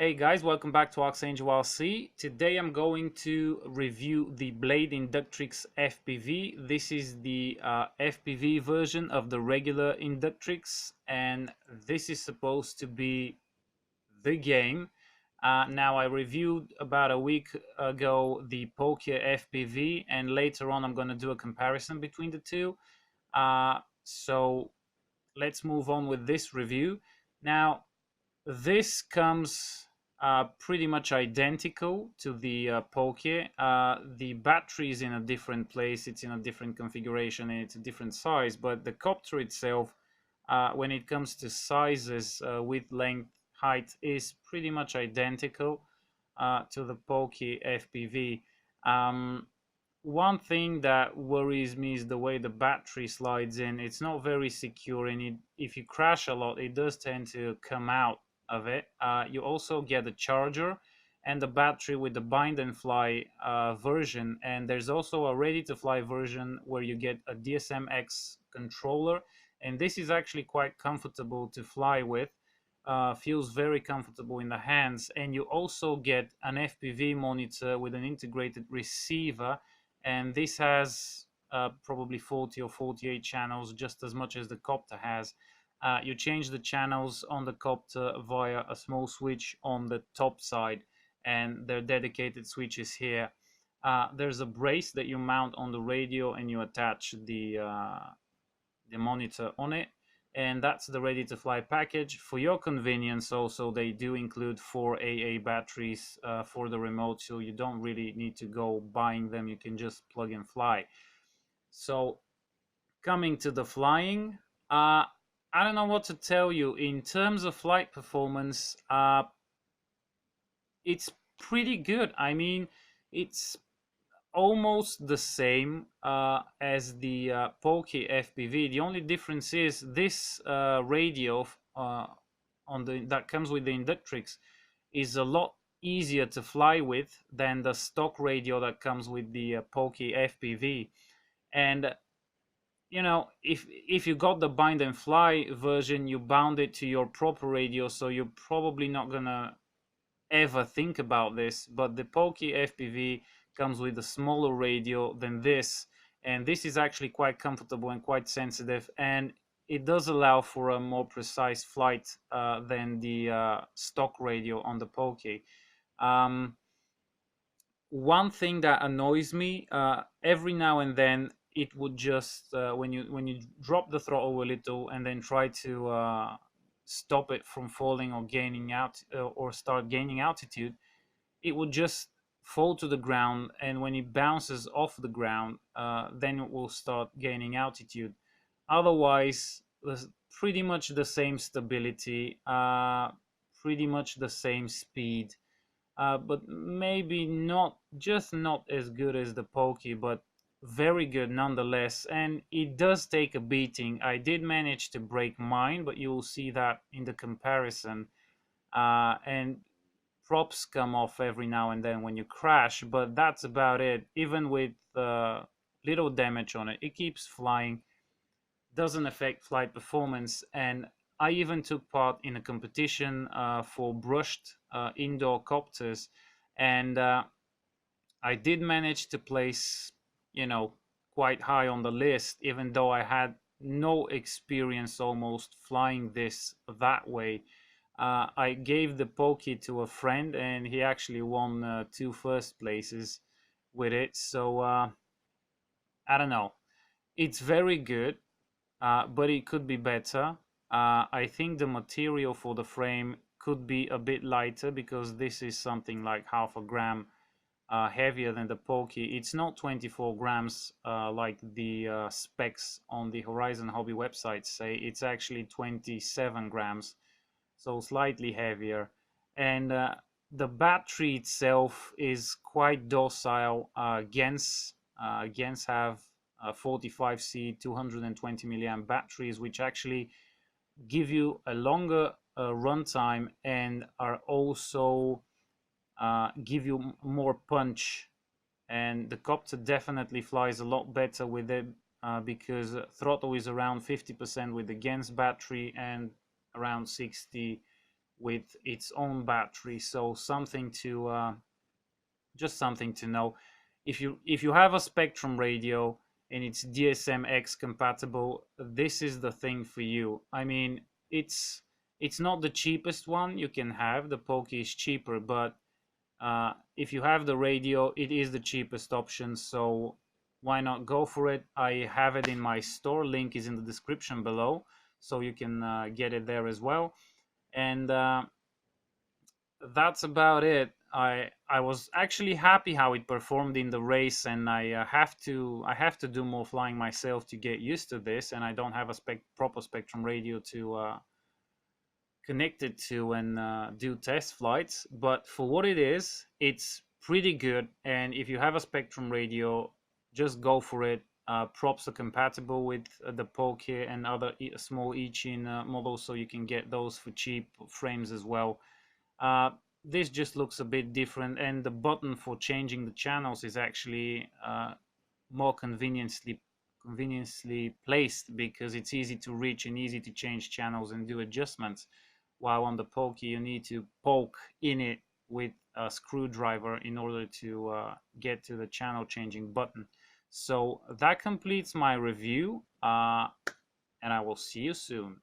Hey guys, welcome back to ArxangelRC. Today I'm going to review the Blade Inductrix FPV. This is the FPV version of the regular Inductrix, and this is supposed to be the game. Now I reviewed about a week ago the Pokia FPV, and later on I'm going to do a comparison between the two. So let's move on with this review. Now this comes pretty much identical to the Pokia. The battery is in a different place, it's in a different configuration, and it's a different size, but the copter itself, when it comes to sizes, width, length, height, is pretty much identical to the Pokia FPV. One thing that worries me is the way the battery slides in. It's not very secure, and if you crash a lot, it does tend to come out of it. You also get a charger and the battery with the bind and fly version, and there's also a ready to fly version where you get a DSMX controller, and this is actually quite comfortable to fly with. Feels very comfortable in the hands, and you also get an FPV monitor with an integrated receiver, and this has probably 40 or 48 channels, just as much as the copter has. You change the channels on the copter via a small switch on the top side, and there are dedicated switches here. There's a brace that you mount on the radio, and you attach the monitor on it, and that's the ready to fly package. For your convenience also, they do include 4 AA batteries for the remote, so you don't really need to go buying them, you can just plug and fly. So coming to the flying, I don't know what to tell you. In terms of flight performance, it's pretty good. I mean, it's almost the same as the Pokia FPV. The only difference is this radio that comes with the Inductrix is a lot easier to fly with than the stock radio that comes with the Pokia FPV. And you know, if you got the bind and fly version, you bound it to your proper radio, so you're probably not gonna ever think about this. But the Pokia FPV comes with a smaller radio than this, and this is actually quite comfortable and quite sensitive, and it does allow for a more precise flight than the stock radio on the Pokia. One thing that annoys me, every now and then it would just when you drop the throttle a little and then try to stop it from falling or gaining out or start gaining altitude, it would just fall to the ground, and when it bounces off the ground, then it will start gaining altitude. Otherwise, pretty much the same stability, pretty much the same speed, but maybe not as good as the Pokia, but very good nonetheless. And it does take a beating. I did manage to break mine, but you will see that in the comparison. And props come off every now and then when you crash, but that's about it. Even with little damage on it, it keeps flying, doesn't affect flight performance. And I even took part in a competition for brushed indoor copters, and I did manage to place, you know, quite high on the list, even though I had no experience almost flying this that way. I gave the Pokia to a friend, and he actually won 2 first places with it. So I don't know. It's very good, but it could be better. I think the material for the frame could be a bit lighter, because this is something like half a gram heavier than the Pokia. It's not 24 grams like the specs on the Horizon Hobby website say. It's actually 27 grams, so slightly heavier. And the battery itself is quite docile. Gens have 45C 220 milliamp batteries, which actually give you a longer runtime, and are also give you more punch. And the copter definitely flies a lot better with it, because throttle is around 50% with the Gens battery and around 60 with its own battery. So something to just something to know. If you have a Spectrum radio and it's DSMX compatible, this is the thing for you. I mean, it's not the cheapest one you can have. The Pokey is cheaper, but if you have the radio, it is the cheapest option. So why not go for it? I have it in my store. Link is in the description below, so you can get it there as well. And that's about it. I was actually happy how it performed in the race, and I have to do more flying myself to get used to this, and I don't have a proper Spectrum radio to connect it to and do test flights. But for what it is, it's pretty good. And if you have a Spectrum radio, just go for it. Props are compatible with the Poké and other small Ichin models, so you can get those for cheap frames as well. This just looks a bit different, and the button for changing the channels is actually more conveniently placed, because it's easy to reach and easy to change channels and do adjustments, while on the Pokey you need to poke in it with a screwdriver in order to get to the channel changing button. So that completes my review, and I will see you soon.